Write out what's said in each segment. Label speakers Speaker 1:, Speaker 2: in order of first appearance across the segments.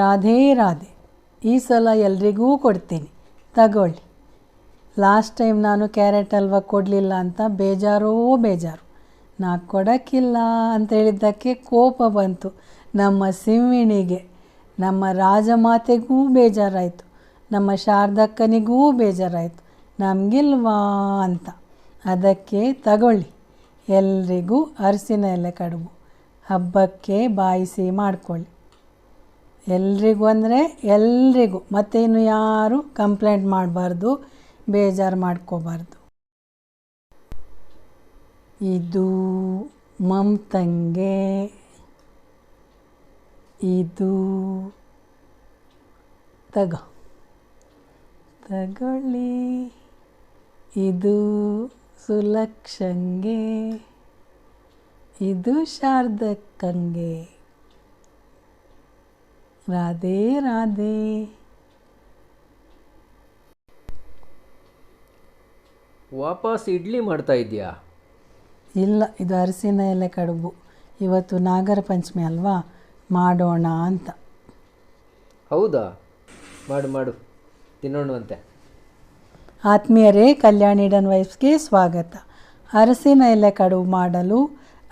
Speaker 1: ರಾಧೇ ರಾಧೆ. ಈ ಸಲ ಎಲ್ರಿಗೂ ಕೊಡ್ತೀನಿ, ತಗೊಳ್ಳಿ. ಲಾಸ್ಟ್ ಟೈಮ್ ನಾನು ಕ್ಯಾರೆಟ್ ಹಲ್ವ ಕೊಡಲಿಲ್ಲ ಅಂತ ಬೇಜಾರು. ನಾ ಕೊಡೋಕ್ಕಿಲ್ಲ ಅಂತ ಹೇಳಿದ್ದಕ್ಕೆ ಕೋಪ ಬಂತು ನಮ್ಮ ಸಿಂಹಿಣಿಗೆ. ನಮ್ಮ ರಾಜಮಾತೆಗೂ ಬೇಜಾರಾಯಿತು, ನಮ್ಮ ಶಾರದಕ್ಕನಿಗೂ ಬೇಜಾರಾಯಿತು, ನಮಗಿಲ್ವಾ ಅಂತ. ಅದಕ್ಕೆ ತಗೊಳ್ಳಿ, ಎಲ್ರಿಗೂ ಅರಸಿನ ಎಲೆ ಕಡುಬು. ಹಬ್ಬಕ್ಕೆ ಬಾಯಿಸಿ ಮಾಡಿಕೊಳ್ಳಿ. ಎಲ್ರಿಗೂ ಅಂದರೆ ಎಲ್ರಿಗೂ. ಮತ್ತು ಇನ್ನು ಯಾರು ಕಂಪ್ಲೇಂಟ್ ಮಾಡಬಾರ್ದು, ಬೇಜಾರು ಮಾಡ್ಕೋಬಾರ್ದು. ಇದು ಮಮತಂಗೆ, ಇದು ತಗೊಳ್ಳಿ, ಇದು ಸುಲಕ್ಷಂಗೆ, ಇದು ಶಾರದಕ್ಕಂಗೆ. ರಾಧೇ ರಾಧೇ.
Speaker 2: ವಾಪಸ್ ಇಡ್ಲಿ ಮಾಡ್ತಾ ಇದೆಯಾ?
Speaker 1: ಇಲ್ಲ, ಇದು ಅರಸಿನ ಎಲೆ ಕಡುಬು. ಇವತ್ತು ನಾಗರ ಪಂಚಮಿ ಅಲ್ವಾ, ಮಾಡೋಣ ಅಂತ.
Speaker 2: ಹೌದಾ? ಮಾಡು ತಿನ್ನೋಣವಂತೆ.
Speaker 1: ಆತ್ಮೀಯರೇ, ಕಲ್ಯಾಣ್ ಈಡನ್ ವೈಫ್ಸ್ಗೆ ಸ್ವಾಗತ. ಅರಸಿನ ಎಲೆ ಕಡುಬು ಮಾಡಲು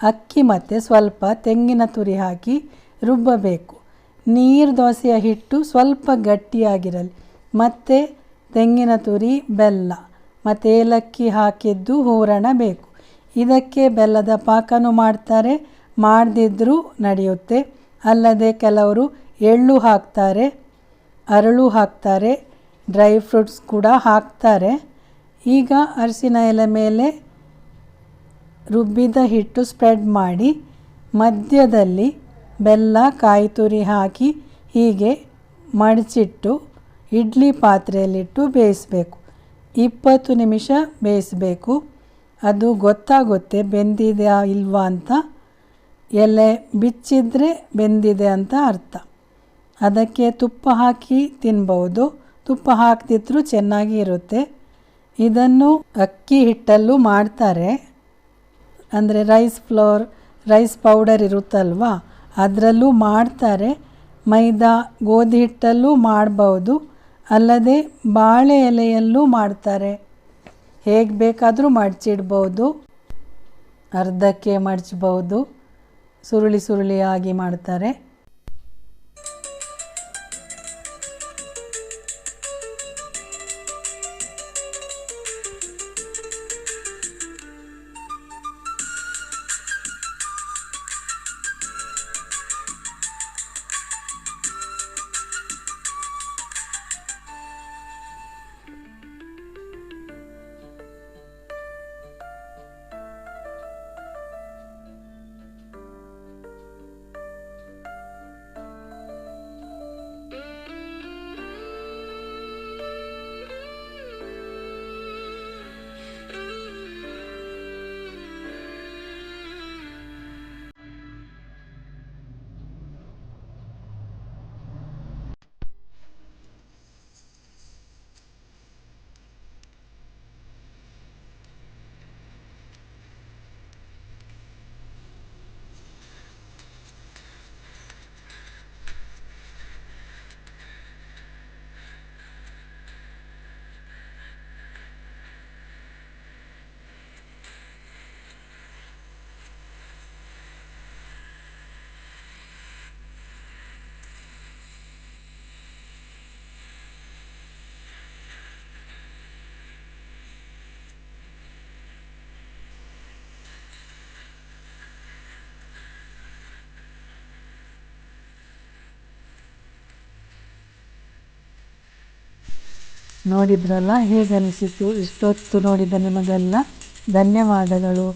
Speaker 1: ಅಕ್ಕಿ ಮತ್ತು ಸ್ವಲ್ಪ ತೆಂಗಿನ ತುರಿ ಹಾಕಿ ರುಬ್ಬಬೇಕು. ನೀರು ದೋಸೆಯ ಹಿಟ್ಟು ಸ್ವಲ್ಪ ಗಟ್ಟಿಯಾಗಿರಲಿ, ಮತ್ತು ತೆಂಗಿನ ತುರಿ, ಬೆಲ್ಲ ಮತ್ತು ಏಲಕ್ಕಿ ಹಾಕಿದ್ದು ಹೂರಣ ಬೇಕು. ಇದಕ್ಕೆ ಬೆಲ್ಲದ ಪಾಕನೂ ಮಾಡ್ತಾರೆ, ಮಾಡದಿದ್ದರೂ ನಡೆಯುತ್ತೆ. ಅಲ್ಲದೆ ಕೆಲವರು ಎಳ್ಳು ಹಾಕ್ತಾರೆ, ಅರಳು ಹಾಕ್ತಾರೆ, ಡ್ರೈ ಫ್ರೂಟ್ಸ್ ಕೂಡ ಹಾಕ್ತಾರೆ. ಈಗ ಅರಸಿನ ಎಲೆ ಮೇಲೆ ರುಬ್ಬಿದ ಹಿಟ್ಟು ಸ್ಪ್ರೆಡ್ ಮಾಡಿ ಮಧ್ಯದಲ್ಲಿ ಬೆಲ್ಲ, ಕಾಯಿ ತುರಿ ಹಾಕಿ ಹೀಗೆ ಮಡಚಿಟ್ಟು ಇಡ್ಲಿ ಪಾತ್ರೆಯಲ್ಲಿಟ್ಟು ಬೇಯಿಸಬೇಕು. 20 ನಿಮಿಷ ಬೇಯಿಸಬೇಕು. ಅದು ಗೊತ್ತಾಗುತ್ತೆ ಬೆಂದಿದೆಯಾ ಇಲ್ವಾ ಅಂತ. ಎಲೆ ಬಿಚ್ಚಿದ್ರೆ ಬೆಂದಿದೆ ಅಂತ ಅರ್ಥ. ಅದಕ್ಕೆ ತುಪ್ಪ ಹಾಕಿ ತಿನ್ಬೋದು, ತುಪ್ಪ ಹಾಕದಿದ್ರೂ ಚೆನ್ನಾಗಿ ಇರುತ್ತೆ. ಇದನ್ನು ಅಕ್ಕಿ ಹಿಟ್ಟಲ್ಲೂ ಮಾಡ್ತಾರೆ, ಅಂದರೆ ರೈಸ್ ಪೌಡರ್ ಇರುತ್ತಲ್ವ, ಅದರಲ್ಲೂ ಮಾಡ್ತಾರೆ. ಮೈದಾ, ಗೋಧಿ ಹಿಟ್ಟಲ್ಲೂ ಮಾಡ್ಬೋದು, ಅಲ್ಲದೆ ಬಾಳೆ ಎಲೆಯಲ್ಲೂ ಮಾಡ್ತಾರೆ. ಹೇಗೆ ಬೇಕಾದರೂ ಮಡಚಿಡ್ಬೋದು, ಅರ್ಧಕ್ಕೆ ಮಡಚ್ಬೋದು, ಸುರುಳಿಯಾಗಿ ಮಾಡ್ತಾರೆ. ನೋಡಿದ್ರಲ್ಲ, ಹೇಗೆ ಅನಿಸಿತು? ಇಷ್ಟೊತ್ತು ನೋಡಿದ ನಿಮಗೆಲ್ಲ ಧನ್ಯವಾದಗಳು.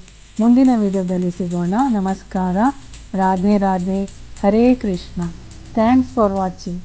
Speaker 1: ಮುಂದಿನ ವಿಡಿಯೋದಲ್ಲಿ ಸಿಗೋಣ. ನಮಸ್ಕಾರ. Radhe Radhe. Hare Krishna. Thanks for watching.